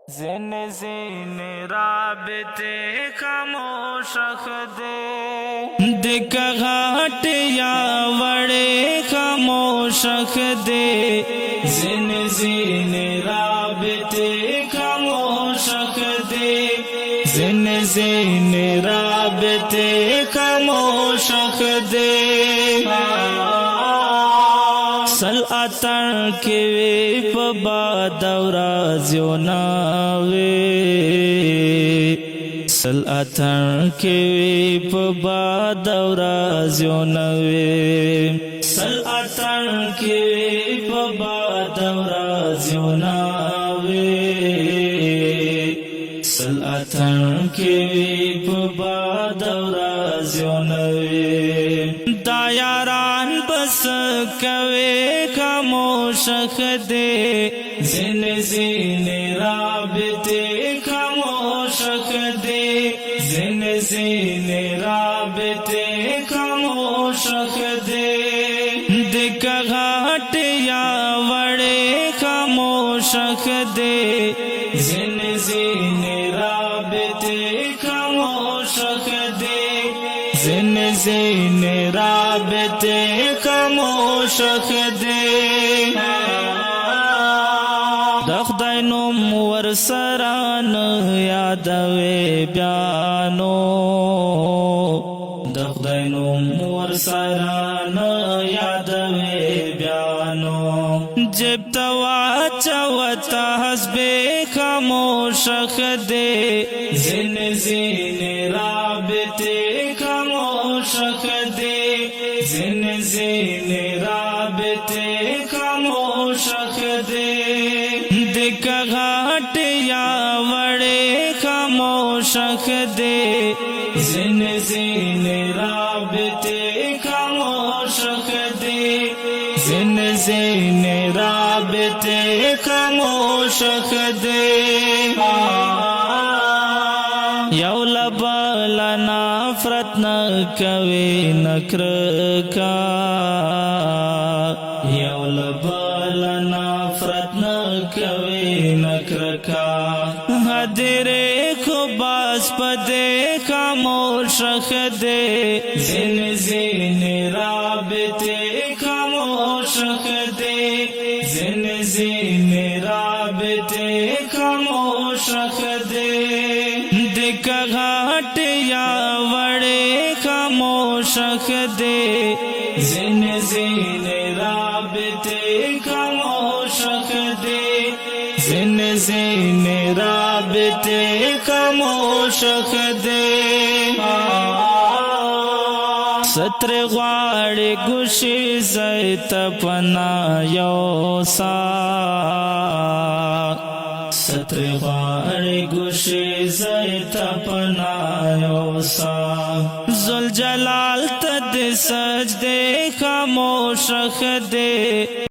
زن زین رابطے خاموش دے دک گھاٹ یا وڑے خاموش دے زن زین رابطے خاموش دے زن زین رابطے خاموش دے سل اتر کے وی پبا دورا زیوناوی سل اتر کے وی پبا دورا زیوناوی سل اتر کے وی پبا دورا زیوناوی سل اتر کے وی پبا دورا زیوناوی دا یاران بس کوي خاموش دے زن زین رابطے خاموش دے زن زین رابطے خاموش دے دک گھاٹ یا وڑے خاموش دے زن زین رابطے خاموش دے زن زین رابطے خاموش دے د خدای نوم ورسران یادوي بیانو د خدای نوم ورسران یادوي بیانو جب توا چوتا حسب خاموش دے زن زین رابطے خاموش دے زن زین رابطے خاموش دے دک گھاٹ یا وڑے خاموش دے زن زین رابطے خاموش دے زن زین رابطے خاموش دے یو لبل نفرت نکوي نکرکا یو لبل نفرت نکوي نکرکا حدرے خوباس پدے خاموش دے زن زین رابطے خاموش دے زن زین رابطے خاموش دے دک گھاٹ یا وڑے خاموش دے زن زین رابطے خاموش دے زن زین رابطے خاموش دے ستر غواړي ګوشي زیت پنا یوسا ستر غواړي ګوشي زیت پنا یوسا ذل جلال تد سجدے خاموش دے